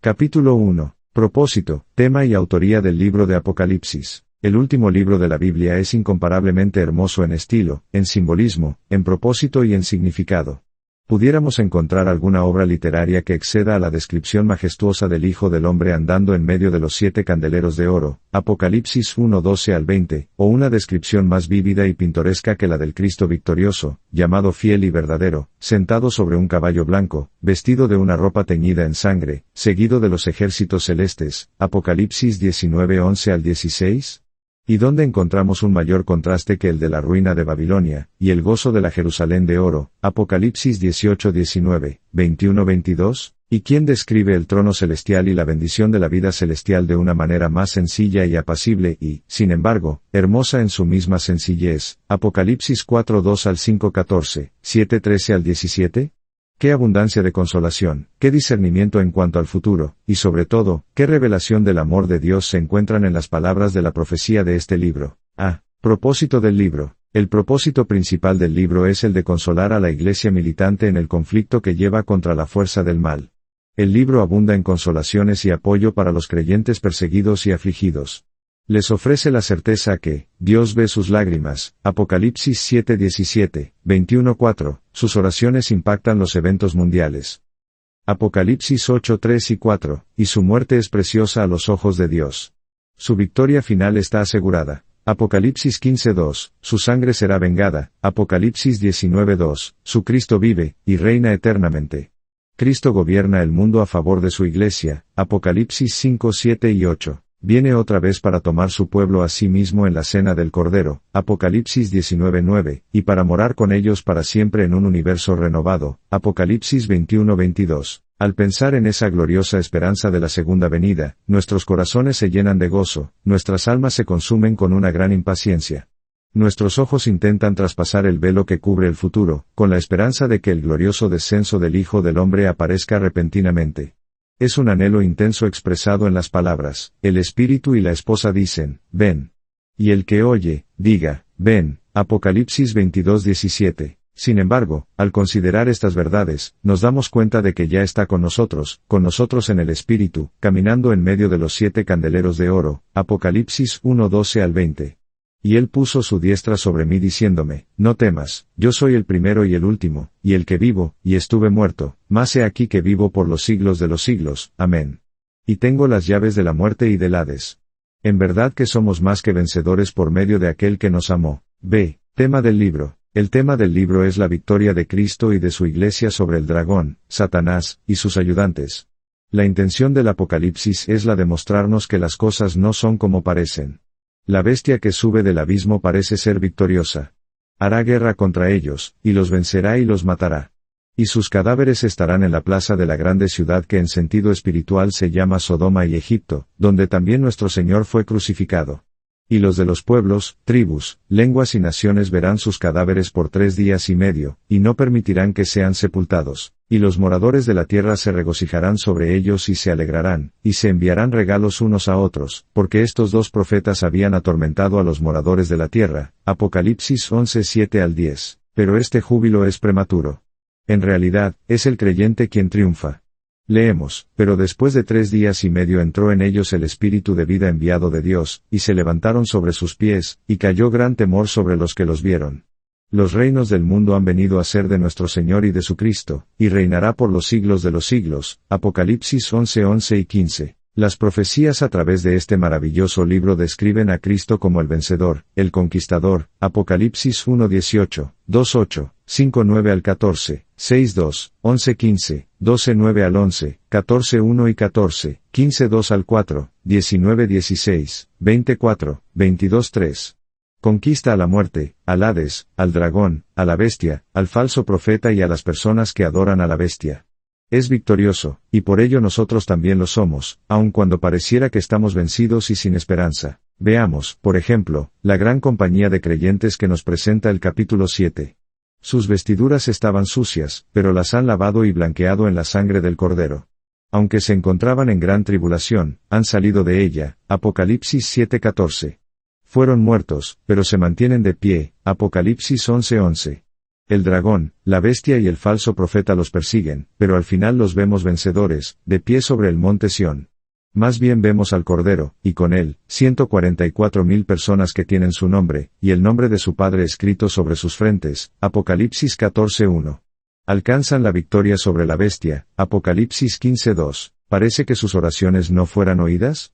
Capítulo 1. Propósito, tema y autoría del libro de Apocalipsis. El último libro de la Biblia es incomparablemente hermoso en estilo, en simbolismo, en propósito y en significado. ¿Pudiéramos encontrar alguna obra literaria que exceda a la descripción majestuosa del Hijo del Hombre andando en medio de los 7 candeleros de oro, Apocalipsis 1:12 al 20, o una descripción más vívida y pintoresca que la del Cristo victorioso, llamado fiel y verdadero, sentado sobre un caballo blanco, vestido de una ropa teñida en sangre, seguido de los ejércitos celestes, Apocalipsis 19:11 al 16? ¿Y dónde encontramos un mayor contraste que el de la ruina de Babilonia, y el gozo de la Jerusalén de oro, Apocalipsis 18:19, 21-22? ¿Y quién describe el trono celestial y la bendición de la vida celestial de una manera más sencilla y apacible y, sin embargo, hermosa en su misma sencillez? Apocalipsis 4:2 al 5:14, 7:13 al 17? Qué abundancia de consolación, qué discernimiento en cuanto al futuro, y sobre todo, qué revelación del amor de Dios se encuentran en las palabras de la profecía de este libro. Propósito del libro. El propósito principal del libro es el de consolar a la iglesia militante en el conflicto que lleva contra la fuerza del mal. El libro abunda en consolaciones y apoyo para los creyentes perseguidos y afligidos. Les ofrece la certeza que Dios ve sus lágrimas, Apocalipsis 7:17, 21:4, sus oraciones impactan los eventos mundiales. Apocalipsis 8:3 y 4, y su muerte es preciosa a los ojos de Dios. Su victoria final está asegurada. Apocalipsis 15:2, su sangre será vengada, Apocalipsis 19:2, su Cristo vive, y reina eternamente. Cristo gobierna el mundo a favor de su iglesia, Apocalipsis 5:7 y 8. Viene otra vez para tomar su pueblo a sí mismo en la cena del Cordero, Apocalipsis 19:9, y para morar con ellos para siempre en un universo renovado, Apocalipsis 21:22. Al pensar en esa gloriosa esperanza de la segunda venida, nuestros corazones se llenan de gozo, nuestras almas se consumen con una gran impaciencia. Nuestros ojos intentan traspasar el velo que cubre el futuro, con la esperanza de que el glorioso descenso del Hijo del Hombre aparezca repentinamente. Es un anhelo intenso expresado en las palabras, el Espíritu y la esposa dicen, ven. Y el que oye, diga, ven, Apocalipsis 22:17. Sin embargo, al considerar estas verdades, nos damos cuenta de que ya está con nosotros en el Espíritu, caminando en medio de los 7 candeleros de oro, Apocalipsis 1:12 al 20. Y él puso su diestra sobre mí diciéndome, no temas, yo soy el primero y el último, y el que vivo, y estuve muerto, mas he aquí que vivo por los siglos de los siglos, amén. Y tengo las llaves de la muerte y del Hades. En verdad que somos más que vencedores por medio de aquel que nos amó. B. Tema del libro. El tema del libro es la victoria de Cristo y de su iglesia sobre el dragón, Satanás, y sus ayudantes. La intención del Apocalipsis es la de mostrarnos que las cosas no son como parecen. La bestia que sube del abismo parece ser victoriosa. Hará guerra contra ellos, y los vencerá y los matará. Y sus cadáveres estarán en la plaza de la grande ciudad que en sentido espiritual se llama Sodoma y Egipto, donde también nuestro Señor fue crucificado. Y los de los pueblos, tribus, lenguas y naciones verán sus cadáveres por 3 días y medio, y no permitirán que sean sepultados. Y los moradores de la tierra se regocijarán sobre ellos y se alegrarán, y se enviarán regalos unos a otros, porque estos 2 profetas habían atormentado a los moradores de la tierra, Apocalipsis 11:7 al 10. Pero este júbilo es prematuro. En realidad, es el creyente quien triunfa. Leemos, pero después de 3 días y medio entró en ellos el espíritu de vida enviado de Dios, y se levantaron sobre sus pies, y cayó gran temor sobre los que los vieron. Los reinos del mundo han venido a ser de nuestro Señor y de su Cristo, y reinará por los siglos de los siglos, Apocalipsis 11:11 y 15. Las profecías a través de este maravilloso libro describen a Cristo como el vencedor, el conquistador, Apocalipsis 1:18, 2:8, 5:9 al 14, 6:2, 11:15, 12:9 al 11, 14:1 y 14, 15:2 al 4, 19:16, 20:4, 22:3. Conquista a la muerte, al Hades, al dragón, a la bestia, al falso profeta y a las personas que adoran a la bestia. Es victorioso, y por ello nosotros también lo somos, aun cuando pareciera que estamos vencidos y sin esperanza. Veamos, por ejemplo, la gran compañía de creyentes que nos presenta el capítulo 7. Sus vestiduras estaban sucias, pero las han lavado y blanqueado en la sangre del Cordero. Aunque se encontraban en gran tribulación, han salido de ella, Apocalipsis 7:14. Fueron muertos, pero se mantienen de pie, Apocalipsis 11:11. El dragón, la bestia y el falso profeta los persiguen, pero al final los vemos vencedores, de pie sobre el monte Sión. Más bien vemos al Cordero, y con él, 144,000 personas que tienen su nombre, y el nombre de su Padre escrito sobre sus frentes, Apocalipsis 14:1. Alcanzan la victoria sobre la bestia, Apocalipsis 15:2. ¿Parece que sus oraciones no fueran oídas?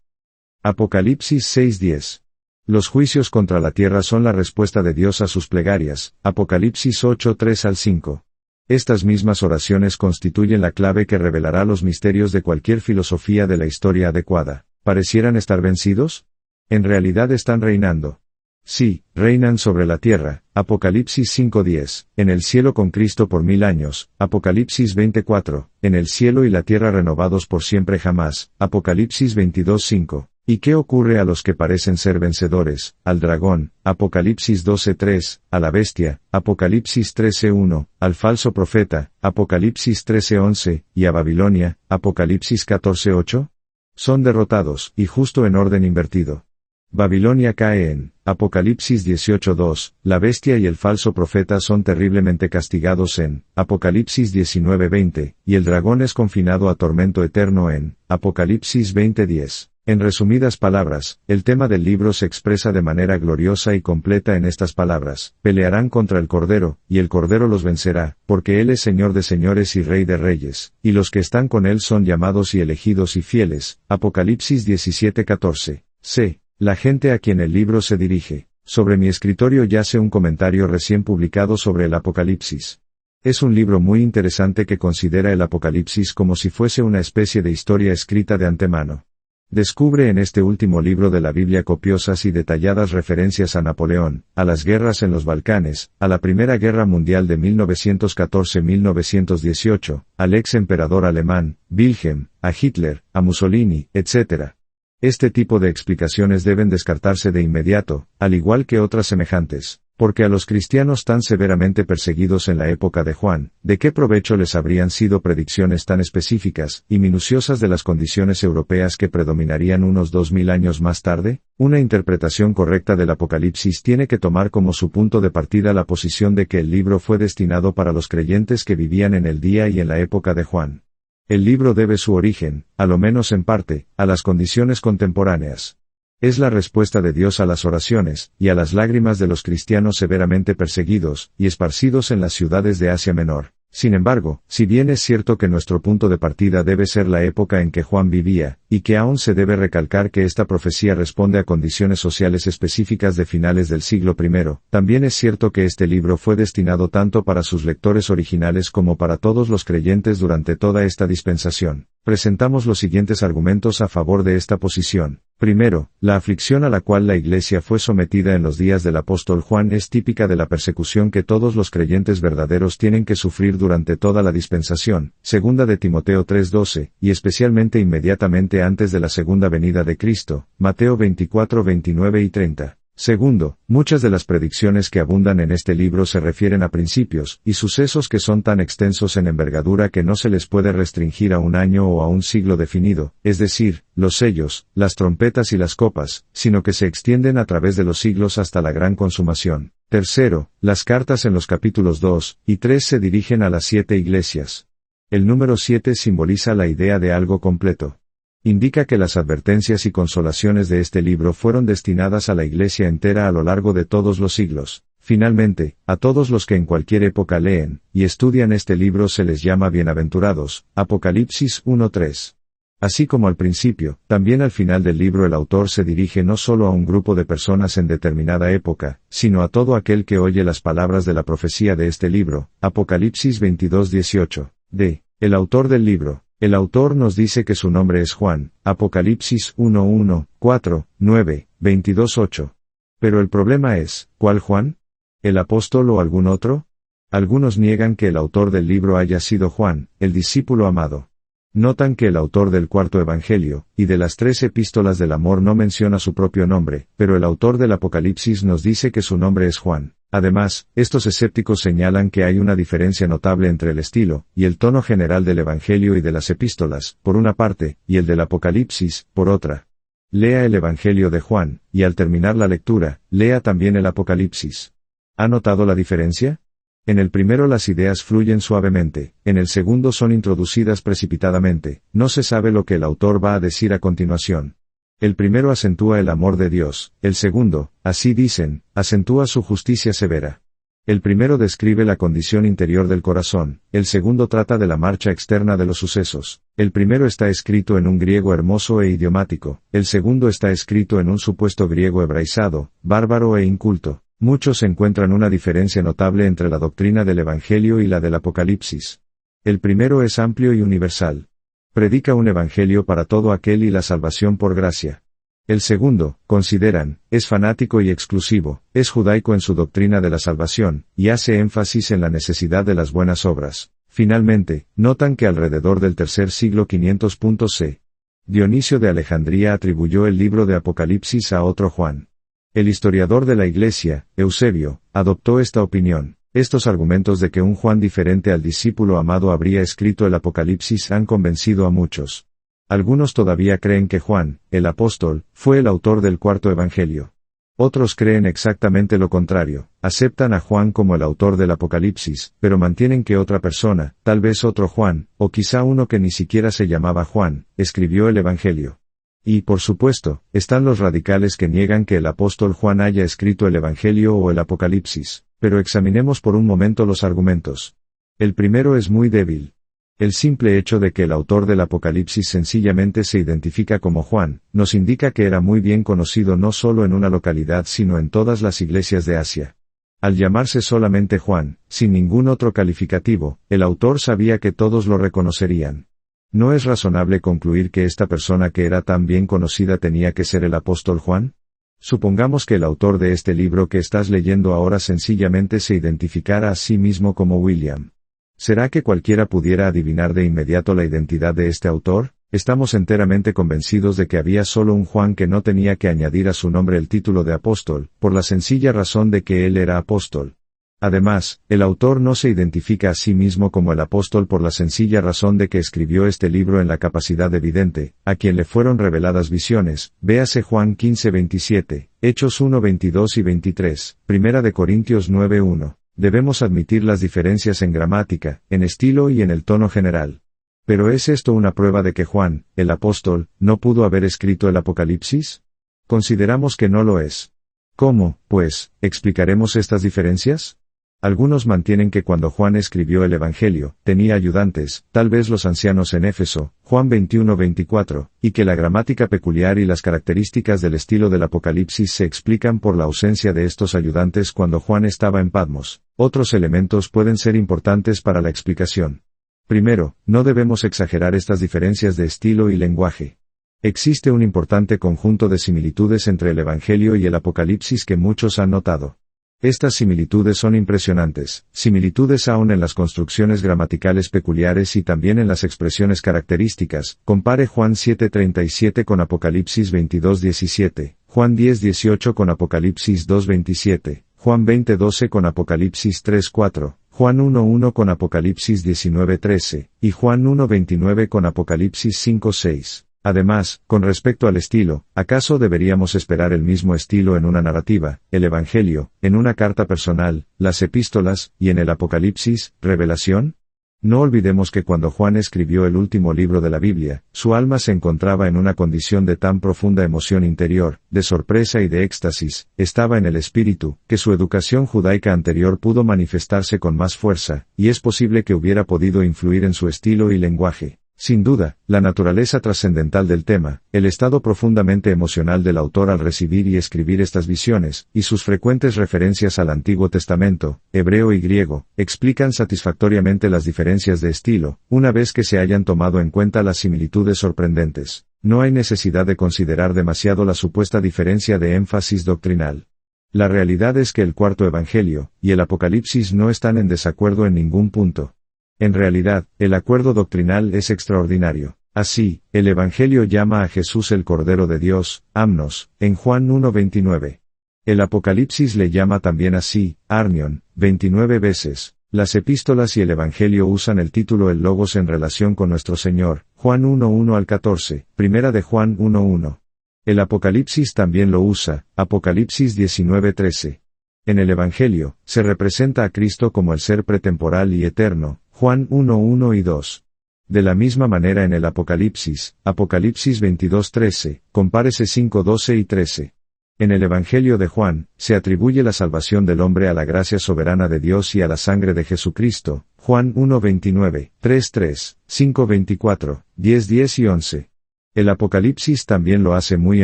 Apocalipsis 6:10. Los juicios contra la tierra son la respuesta de Dios a sus plegarias, Apocalipsis 8:3-5. Estas mismas oraciones constituyen la clave que revelará los misterios de cualquier filosofía de la historia adecuada. ¿Parecieran estar vencidos? En realidad están reinando. Sí, reinan sobre la tierra, Apocalipsis 5:10, en el cielo con Cristo por 1000 años, Apocalipsis 20:4, en el cielo y la tierra renovados por siempre jamás, Apocalipsis 22:5. ¿Y qué ocurre a los que parecen ser vencedores? Al dragón, Apocalipsis 12:3, a la bestia, Apocalipsis 13:1, al falso profeta, Apocalipsis 13:11, y a Babilonia, Apocalipsis 14:8. Son derrotados, y justo en orden invertido. Babilonia cae en Apocalipsis 18:2, la bestia y el falso profeta son terriblemente castigados en Apocalipsis 19:20, y el dragón es confinado a tormento eterno en Apocalipsis 20:10. En resumidas palabras, el tema del libro se expresa de manera gloriosa y completa en estas palabras: pelearán contra el Cordero, y el Cordero los vencerá, porque Él es Señor de señores y Rey de reyes, y los que están con Él son llamados y elegidos y fieles. Apocalipsis 17:14. C. La gente a quien el libro se dirige. Sobre mi escritorio yace un comentario recién publicado sobre el Apocalipsis. Es un libro muy interesante que considera el Apocalipsis como si fuese una especie de historia escrita de antemano. Descubre en este último libro de la Biblia copiosas y detalladas referencias a Napoleón, a las guerras en los Balcanes, a la Primera Guerra Mundial de 1914-1918, al ex emperador alemán, Wilhelm, a Hitler, a Mussolini, etc. Este tipo de explicaciones deben descartarse de inmediato, al igual que otras semejantes, porque a los cristianos tan severamente perseguidos en la época de Juan, ¿de qué provecho les habrían sido predicciones tan específicas y minuciosas de las condiciones europeas que predominarían unos 2000 años más tarde? Una interpretación correcta del Apocalipsis tiene que tomar como su punto de partida la posición de que el libro fue destinado para los creyentes que vivían en el día y en la época de Juan. El libro debe su origen, a lo menos en parte, a las condiciones contemporáneas. Es la respuesta de Dios a las oraciones, y a las lágrimas de los cristianos severamente perseguidos, y esparcidos en las ciudades de Asia Menor. Sin embargo, si bien es cierto que nuestro punto de partida debe ser la época en que Juan vivía, y que aún se debe recalcar que esta profecía responde a condiciones sociales específicas de finales del siglo I, también es cierto que este libro fue destinado tanto para sus lectores originales como para todos los creyentes durante toda esta dispensación. Presentamos los siguientes argumentos a favor de esta posición. Primero, la aflicción a la cual la Iglesia fue sometida en los días del apóstol Juan es típica de la persecución que todos los creyentes verdaderos tienen que sufrir durante toda la dispensación, segunda de Timoteo 3:12, y especialmente inmediatamente antes de la segunda venida de Cristo, Mateo 24:29 y 30. Segundo, muchas de las predicciones que abundan en este libro se refieren a principios y sucesos que son tan extensos en envergadura que no se les puede restringir a un año o a un siglo definido, es decir, los sellos, las trompetas y las copas, sino que se extienden a través de los siglos hasta la gran consumación. Tercero, las cartas en los capítulos 2 y 3 se dirigen a las 7 iglesias. El número 7 simboliza la idea de algo completo. Indica que las advertencias y consolaciones de este libro fueron destinadas a la Iglesia entera a lo largo de todos los siglos. Finalmente, a todos los que en cualquier época leen y estudian este libro se les llama bienaventurados. Apocalipsis 1:3. Así como al principio, también al final del libro el autor se dirige no solo a un grupo de personas en determinada época, sino a todo aquel que oye las palabras de la profecía de este libro. Apocalipsis 22:18. D. El autor del libro. El autor nos dice que su nombre es Juan, Apocalipsis 1:1, 4, 9, 22:8. Pero el problema es, ¿cuál Juan? ¿El apóstol o algún otro? Algunos niegan que el autor del libro haya sido Juan, el discípulo amado. Notan que el autor del cuarto evangelio, y de las 3 epístolas del amor no menciona su propio nombre, pero el autor del Apocalipsis nos dice que su nombre es Juan. Además, estos escépticos señalan que hay una diferencia notable entre el estilo y el tono general del Evangelio y de las epístolas, por una parte, y el del Apocalipsis, por otra. Lea el Evangelio de Juan, y al terminar la lectura, lea también el Apocalipsis. ¿Ha notado la diferencia? En el primero las ideas fluyen suavemente, en el segundo son introducidas precipitadamente, no se sabe lo que el autor va a decir a continuación. El primero acentúa el amor de Dios, el segundo, así dicen, acentúa su justicia severa. El primero describe la condición interior del corazón, el segundo trata de la marcha externa de los sucesos. El primero está escrito en un griego hermoso e idiomático, el segundo está escrito en un supuesto griego hebraizado, bárbaro e inculto. Muchos encuentran una diferencia notable entre la doctrina del Evangelio y la del Apocalipsis. El primero es amplio y universal. Predica un evangelio para todo aquel y la salvación por gracia. El segundo, consideran, es fanático y exclusivo, es judaico en su doctrina de la salvación, y hace énfasis en la necesidad de las buenas obras. Finalmente, notan que alrededor del tercer siglo 500 c. Dionisio de Alejandría atribuyó el libro de Apocalipsis a otro Juan. El historiador de la Iglesia, Eusebio, adoptó esta opinión. Estos argumentos de que un Juan diferente al discípulo amado habría escrito el Apocalipsis han convencido a muchos. Algunos todavía creen que Juan, el apóstol, fue el autor del cuarto evangelio. Otros creen exactamente lo contrario, aceptan a Juan como el autor del Apocalipsis, pero mantienen que otra persona, tal vez otro Juan, o quizá uno que ni siquiera se llamaba Juan, escribió el evangelio. Y, por supuesto, están los radicales que niegan que el apóstol Juan haya escrito el evangelio o el Apocalipsis. Pero examinemos por un momento los argumentos. El primero es muy débil. El simple hecho de que el autor del Apocalipsis sencillamente se identifica como Juan, nos indica que era muy bien conocido no solo en una localidad sino en todas las iglesias de Asia. Al llamarse solamente Juan, sin ningún otro calificativo, el autor sabía que todos lo reconocerían. ¿No es razonable concluir que esta persona que era tan bien conocida tenía que ser el apóstol Juan? Supongamos que el autor de este libro que estás leyendo ahora sencillamente se identificara a sí mismo como William. ¿Será que cualquiera pudiera adivinar de inmediato la identidad de este autor? Estamos enteramente convencidos de que había solo un Juan que no tenía que añadir a su nombre el título de apóstol, por la sencilla razón de que él era apóstol. Además, el autor no se identifica a sí mismo como el apóstol por la sencilla razón de que escribió este libro en la capacidad de vidente, a quien le fueron reveladas visiones, véase Juan 15:27, Hechos 1:22 y 23, Primera de Corintios 9:1. Debemos admitir las diferencias en gramática, en estilo y en el tono general. ¿Pero es esto una prueba de que Juan, el apóstol, no pudo haber escrito el Apocalipsis? Consideramos que no lo es. ¿Cómo, pues, explicaremos estas diferencias? Algunos mantienen que cuando Juan escribió el Evangelio, tenía ayudantes, tal vez los ancianos en Éfeso, Juan 21:24, y que la gramática peculiar y las características del estilo del Apocalipsis se explican por la ausencia de estos ayudantes cuando Juan estaba en Patmos. Otros elementos pueden ser importantes para la explicación. Primero, no debemos exagerar estas diferencias de estilo y lenguaje. Existe un importante conjunto de similitudes entre el Evangelio y el Apocalipsis que muchos han notado. Estas similitudes son impresionantes, similitudes aún en las construcciones gramaticales peculiares y también en las expresiones características. Compare Juan 7:37 con Apocalipsis 22:17, Juan 10:18 con Apocalipsis 2:27, Juan 20:12 con Apocalipsis 3:4, Juan 1:1 con Apocalipsis 19:13, y Juan 1:29 con Apocalipsis 5:6. Además, con respecto al estilo, ¿acaso deberíamos esperar el mismo estilo en una narrativa, el Evangelio, en una carta personal, las epístolas, y en el Apocalipsis, revelación? No olvidemos que cuando Juan escribió el último libro de la Biblia, su alma se encontraba en una condición de tan profunda emoción interior, de sorpresa y de éxtasis, estaba en el espíritu, que su educación judaica anterior pudo manifestarse con más fuerza, y es posible que hubiera podido influir en su estilo y lenguaje. Sin duda, la naturaleza trascendental del tema, el estado profundamente emocional del autor al recibir y escribir estas visiones, y sus frecuentes referencias al Antiguo Testamento, hebreo y griego, explican satisfactoriamente las diferencias de estilo, una vez que se hayan tomado en cuenta las similitudes sorprendentes. No hay necesidad de considerar demasiado la supuesta diferencia de énfasis doctrinal. La realidad es que el cuarto Evangelio, y el Apocalipsis no están en desacuerdo en ningún punto. En realidad, el acuerdo doctrinal es extraordinario. Así, el Evangelio llama a Jesús el Cordero de Dios, Amnos, en Juan 1:29. El Apocalipsis le llama también así, Arnion, 29 veces. Las epístolas y el Evangelio usan el título el Logos en relación con nuestro Señor, Juan 1:1 al 14, Primera de Juan 1:1. El Apocalipsis también lo usa, Apocalipsis 19:13. En el Evangelio, se representa a Cristo como el ser pretemporal y eterno, Juan 1:1 y 2. De la misma manera en el Apocalipsis, Apocalipsis 22:13, compárese 5:12 y 13. En el Evangelio de Juan, se atribuye la salvación del hombre a la gracia soberana de Dios y a la sangre de Jesucristo, Juan 1:29, 3:3, 5:24, 10:10 y 11. El Apocalipsis también lo hace muy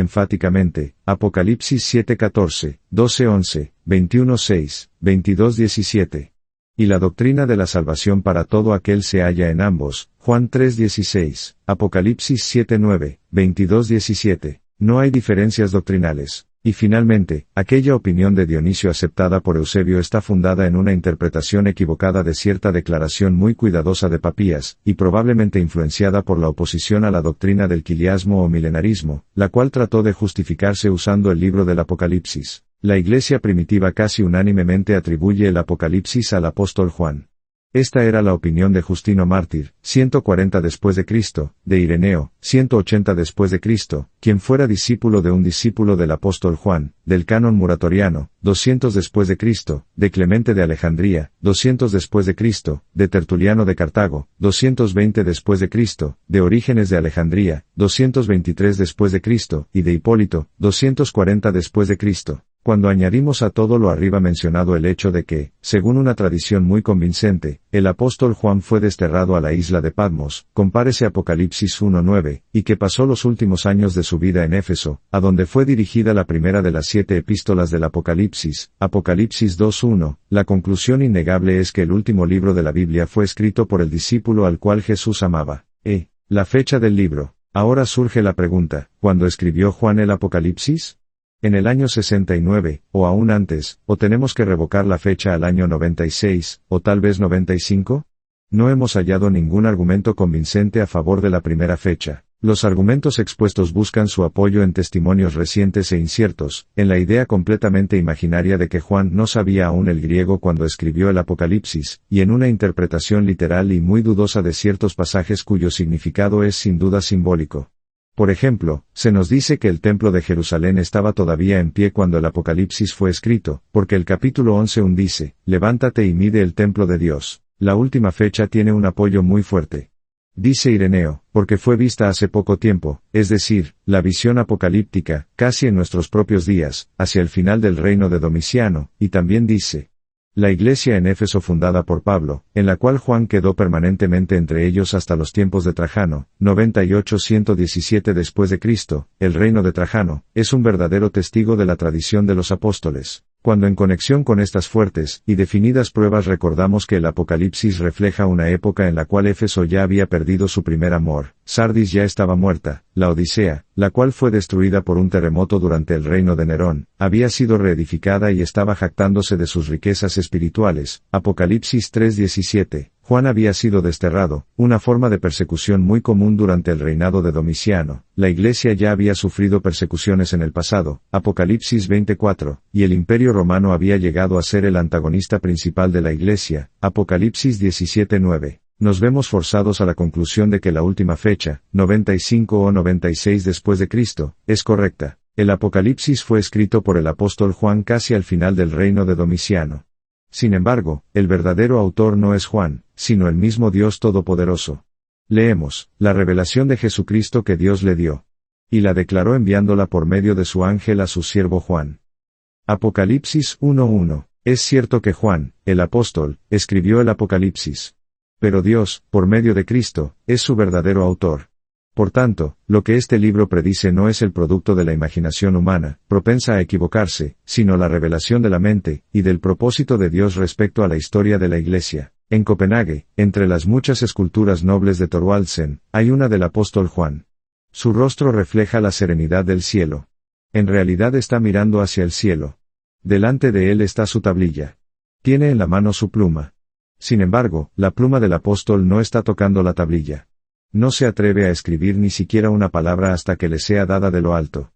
enfáticamente, Apocalipsis 7:14, 12:11, 21:6, 22:17. Y la doctrina de la salvación para todo aquel se halla en ambos, Juan 3:16, Apocalipsis 7:9, 22:17. No hay diferencias doctrinales. Y finalmente, aquella opinión de Dionisio aceptada por Eusebio está fundada en una interpretación equivocada de cierta declaración muy cuidadosa de Papías, y probablemente influenciada por la oposición a la doctrina del quiliasmo o milenarismo, la cual trató de justificarse usando el libro del Apocalipsis. La Iglesia primitiva casi unánimemente atribuye el Apocalipsis al apóstol Juan. Esta era la opinión de Justino Mártir, 140 después de Cristo, de Ireneo, 180 después de Cristo, quien fuera discípulo de un discípulo del apóstol Juan, del canon muratoriano, 200 después de Cristo, de Clemente de Alejandría, 200 después de Cristo, de Tertuliano de Cartago, 220 después de Cristo, de Orígenes de Alejandría, 223 después de Cristo, y de Hipólito, 240 después de Cristo. Cuando añadimos a todo lo arriba mencionado el hecho de que, según una tradición muy convincente, el apóstol Juan fue desterrado a la isla de Patmos, compárese Apocalipsis 1:9, y que pasó los últimos años de su vida en Éfeso, a donde fue dirigida la primera de las 7 epístolas del Apocalipsis, Apocalipsis 2:1, la conclusión innegable es que el último libro de la Biblia fue escrito por el discípulo al cual Jesús amaba. La fecha del libro. Ahora surge la pregunta, ¿cuándo escribió Juan el Apocalipsis? ¿En el año 69, o aún antes, o tenemos que revocar la fecha al año 96, o tal vez 95? No hemos hallado ningún argumento convincente a favor de la primera fecha. Los argumentos expuestos buscan su apoyo en testimonios recientes e inciertos, en la idea completamente imaginaria de que Juan no sabía aún el griego cuando escribió el Apocalipsis, y en una interpretación literal y muy dudosa de ciertos pasajes cuyo significado es sin duda simbólico. Por ejemplo, se nos dice que el templo de Jerusalén estaba todavía en pie cuando el Apocalipsis fue escrito, porque el capítulo 11:1 dice, levántate y mide el templo de Dios. La última fecha tiene un apoyo muy fuerte. Dice Ireneo, porque fue vista hace poco tiempo, es decir, la visión apocalíptica, casi en nuestros propios días, hacia el final del reino de Domiciano, y también dice, la iglesia en Éfeso fundada por Pablo, en la cual Juan quedó permanentemente entre ellos hasta los tiempos de Trajano, 98-117 después de Cristo, el reino de Trajano, es un verdadero testigo de la tradición de los apóstoles. Cuando en conexión con estas fuertes y definidas pruebas recordamos que el Apocalipsis refleja una época en la cual Éfeso ya había perdido su primer amor, Sardis ya estaba muerta, la Odisea, la cual fue destruida por un terremoto durante el reino de Nerón, había sido reedificada y estaba jactándose de sus riquezas espirituales, Apocalipsis 3:17. Juan había sido desterrado, una forma de persecución muy común durante el reinado de Domiciano. La iglesia ya había sufrido persecuciones en el pasado, Apocalipsis 20:4, y el imperio romano había llegado a ser el antagonista principal de la iglesia, Apocalipsis 17:9. Nos vemos forzados a la conclusión de que la última fecha, 95 o 96 después de Cristo, es correcta. El Apocalipsis fue escrito por el apóstol Juan casi al final del reino de Domiciano. Sin embargo, el verdadero autor no es Juan, sino el mismo Dios Todopoderoso. Leemos, la revelación de Jesucristo que Dios le dio. Y la declaró enviándola por medio de su ángel a su siervo Juan. Apocalipsis 1:1. Es cierto que Juan, el apóstol, escribió el Apocalipsis. Pero Dios, por medio de Cristo, es su verdadero autor. Por tanto, lo que este libro predice no es el producto de la imaginación humana, propensa a equivocarse, sino la revelación de la mente, y del propósito de Dios respecto a la historia de la Iglesia. En Copenhague, entre las muchas esculturas nobles de Thorvaldsen, hay una del apóstol Juan. Su rostro refleja la serenidad del cielo. En realidad está mirando hacia el cielo. Delante de él está su tablilla. Tiene en la mano su pluma. Sin embargo, la pluma del apóstol no está tocando la tablilla. No se atreve a escribir ni siquiera una palabra hasta que le sea dada de lo alto.